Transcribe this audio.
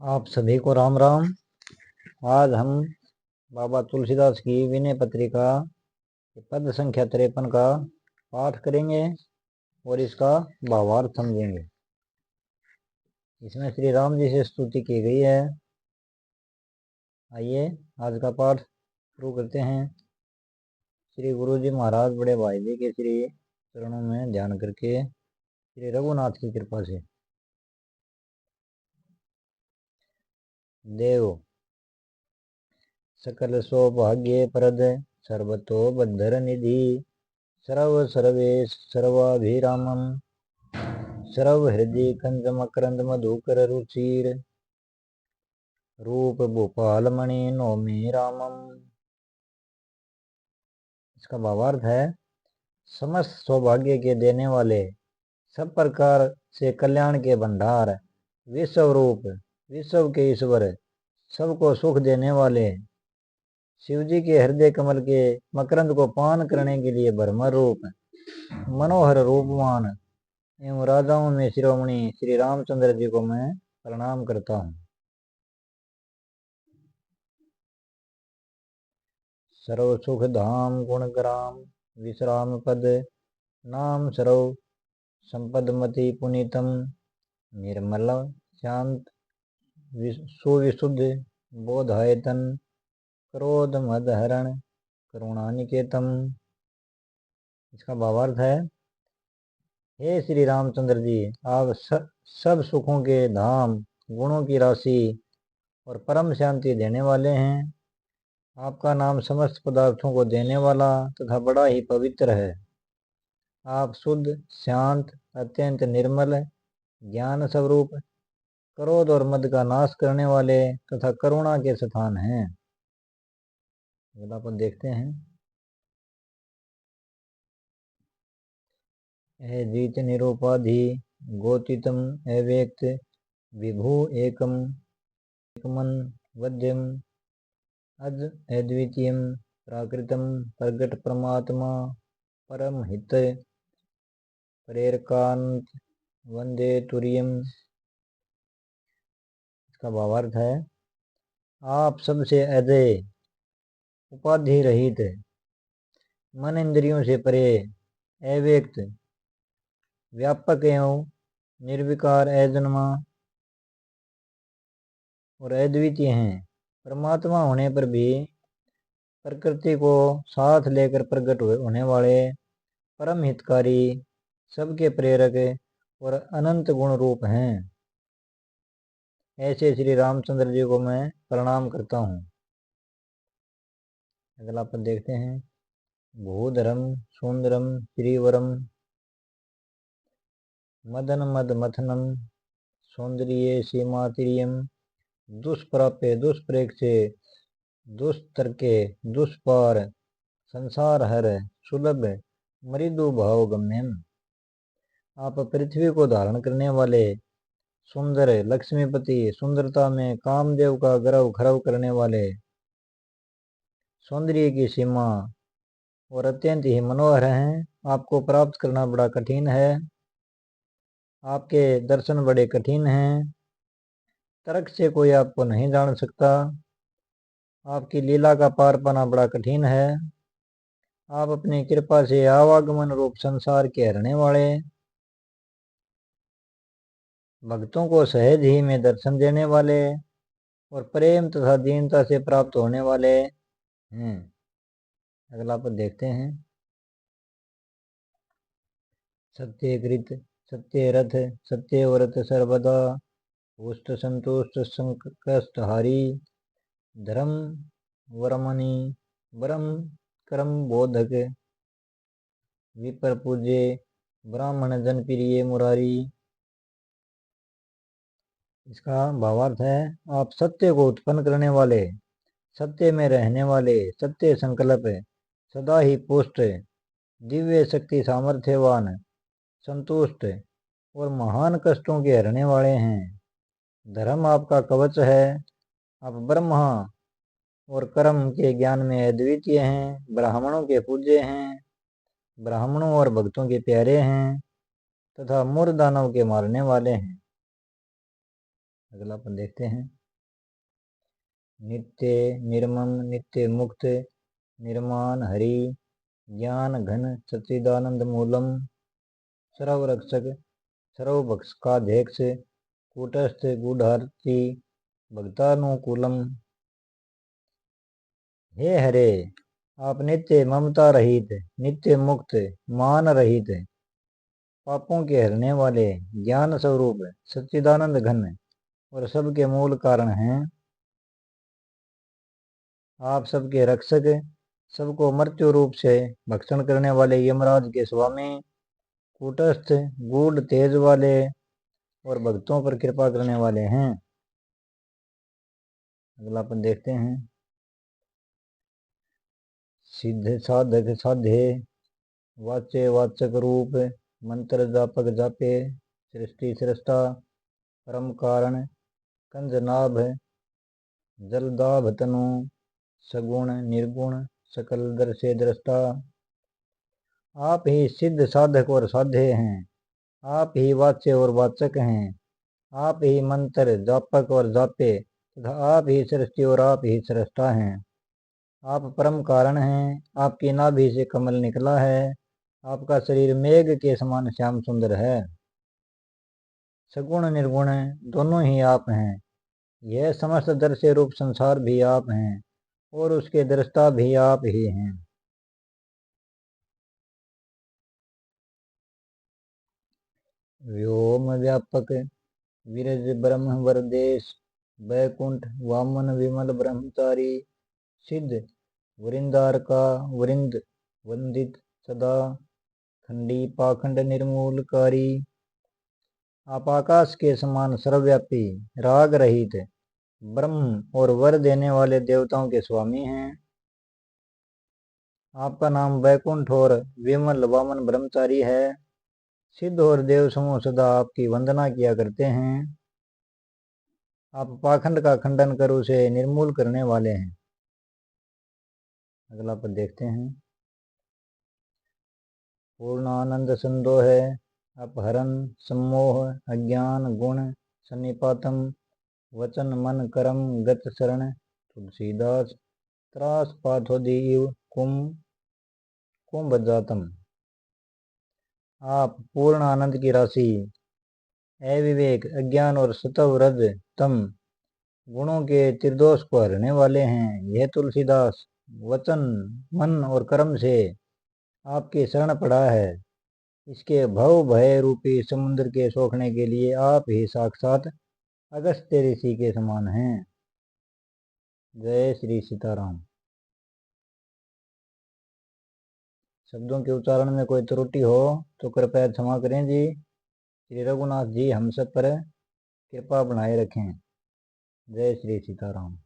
आप सभी को राम राम। आज हम बाबा तुलसीदास की विनय पत्रिका पद संख्या 53 का पाठ करेंगे और इसका भावार्थ समझेंगे। इसमें श्री राम जी से स्तुति की गई है। आइए आज का पाठ शुरू करते हैं। श्री गुरु जी महाराज बड़े भाई जी के श्री चरणों में ध्यान करके श्री रघुनाथ की कृपा से। देव सकल सौभाग्य प्रद सर्वतो बद्धर निधि सर्व सर्वेश सर्वाभिरामम सर्व हृदय कंज मकरंद मधुकर रुचिर रूप भूपाल मणि नौमी रामम। इसका भावार्थ है, समस्त सौभाग्य के देने वाले, सब प्रकार से कल्याण के भंडार, विश्व रूप, विश्व के ईश्वर, सबको सुख देने वाले शिवजी के हृदय कमल के मकरंद को पान करने के लिए भरमर रूप, मनोहर रूपवान एवं राजाओं में शिरोमणि श्री रामचंद्र जी को मैं प्रणाम करता हूँ। सर्व सुख धाम गुण ग्राम विश्राम पद नाम सर्व संपदमति पुनीतम निर्मल शांत सुविशुद्ध बोधायतन क्रोध मद हरण करुणानिकेतम। इसका भावार्थ है, हे श्री रामचंद्र जी, आप सब सुखों के धाम, गुणों की राशि और परम शांति देने वाले हैं। आपका नाम समस्त पदार्थों को देने वाला तथा बड़ा ही पवित्र है। आप शुद्ध, शांत, अत्यंत निर्मल, ज्ञान स्वरूप, क्रोध और मद का नाश करने वाले तथा करुणा के स्थान हैं। अगला पद देखते हैं। अजीत निरूपाधि गोतितम अव्यक्त विभु एकम एकमन वद्यम अज अद्वितीयम प्राकृतम प्रगट परमात्मा परम हित प्रेरकांत वंदे तुर्यम। इसका भावार्थ है, आप सबसे अजय, उपाधि रहित, मन इंद्रियों से परे, अव्यक्त, व्यापक एवं निर्विकार, अजन्मा और अद्वितीय हैं। परमात्मा होने पर भी प्रकृति को साथ लेकर प्रकट होने वाले, परम हितकारी, सबके प्रेरक और अनंत गुण रूप हैं। ऐसे श्री रामचंद्र जी को मैं प्रणाम करता हूँ। अगला पद देखते हैं। भूधरम सुंदरम श्रीवरम मदन मद मथनम सौंदर्य सीमातिरियम दुष्प्राप्य दुष्प्रेक्षे दुष्तर्के दुष्पार संसार हर सुलभ मृदु भाव गम्यम। आप पृथ्वी को धारण करने वाले, सुंदर, लक्ष्मीपति, सुंदरता में कामदेव का गर्व खरव करने वाले, सौंदर्य की सीमा और अत्यंत ही मनोहर हैं। आपको प्राप्त करना बड़ा कठिन है। आपके दर्शन बड़े कठिन हैं। तर्क से कोई आपको नहीं जान सकता। आपकी लीला का पार पाना बड़ा कठिन है। आप अपनी कृपा से आवागमन रूप संसार के हरने वाले, भक्तों को सहज ही में दर्शन देने वाले और प्रेम तथा दीनता से प्राप्त होने वाले हैं। अगला पद देखते हैं। सत्यकृत सत्य रथ सत्य व्रत सर्वदा पुष्ट संतुष्ट संकष्टहारी धर्म वरमणि ब्रह्म कर्म बोधक विपर पूज्य ब्राह्मण जन प्रिय मुरारी। इसका भावार्थ है, आप सत्य को उत्पन्न करने वाले, सत्य में रहने वाले, सत्य संकल्प, सदा ही पुष्ट, दिव्य शक्ति सामर्थ्यवान, संतुष्ट और महान कष्टों के हरने वाले हैं। धर्म आपका कवच है। आप ब्रह्मा और कर्म के ज्ञान में अद्वितीय हैं। ब्राह्मणों के पूज्य हैं, ब्राह्मणों और भक्तों के प्यारे हैं तथा मूर्ख दानव के मारने वाले हैं। अगला अपन देखते हैं। नित्य निर्मम नित्य मुक्त निर्माण हरि ज्ञान घन सच्चिदानंद मूलम सर्वरक्षक सर्वभक्षकाध्यक्ष कूटस्थ गूढ़ार्थी भक्तानुकूलम। हे हरे, आप नित्य ममता रहित, नित्य मुक्त, मान रहित, पापों के हरने वाले, ज्ञान स्वरूप, सच्चिदानंद घन और सबके मूल कारण हैं। आप सबके रक्षक, सबको मृत्यु रूप से भक्षण करने वाले यमराज के स्वामी, कूटस्थ गूढ़ तेज वाले और भक्तों पर कृपा करने वाले हैं। अगला अपन देखते हैं। सिद्ध साधक साधे वाच्य वाचक रूप मंत्र जापक जापे सृष्टि सृष्टा परम कारण कंज नाभ जलदाभ तनु सगुण निर्गुण सकल दर्शे दृष्टा। आप ही सिद्ध साधक और साध्य हैं, आप ही वाच्य और वाचक हैं, आप ही मंत्र जापक और जापे तथा आप ही सृष्टि और आप ही सृष्टा हैं। आप परम कारण हैं, आपकी नाभि से कमल निकला है, आपका शरीर मेघ के समान श्याम सुंदर है। सगुण निर्गुण दोनों ही आप हैं। यह समस्त दृश्य रूप संसार भी आप हैं और उसके दृष्टा भी आप ही हैं। व्योम व्यापक विरज ब्रह्म वरदेश बैकुंठ वामन विमल ब्रह्मचारी सिद्ध वरिंदार का वरिंद वंदित सदा खंडी पाखंड निर्मूलकारी। आप आकाश के समान सर्वव्यापी राग रहित ब्रह्म और वर देने वाले देवताओं के स्वामी हैं। आपका नाम बैकुंठ और विमल वामन ब्रह्मचारी है। सिद्ध और देव समूह सदा आपकी वंदना किया करते हैं। आप पाखंड का खंडन कर उसे निर्मूल करने वाले हैं। अगला पद देखते हैं। पूर्णानंद संदोह अपहरण सम्मोह अज्ञान गुण सन्निपातम वचन मन करम गत शरण तुलसीदास त्रास पाथोदी कुंभ जातम। आप पूर्ण आनंद की राशि, अविवेक अज्ञान और सतवरज तम गुणों के त्रिदोष को हरने वाले हैं। यह तुलसीदास वचन मन और कर्म से आपकी शरण पड़ा है। इसके भव भय रूपी समुद्र के सोखने के लिए आप ही साक्षात अगस्त्य ऋषि के समान हैं। जय श्री सीताराम। शब्दों के उच्चारण में कोई त्रुटि हो तो कृपया क्षमा करें जी। श्री रघुनाथ जी हम सब पर कृपा बनाए रखें। जय श्री सीताराम।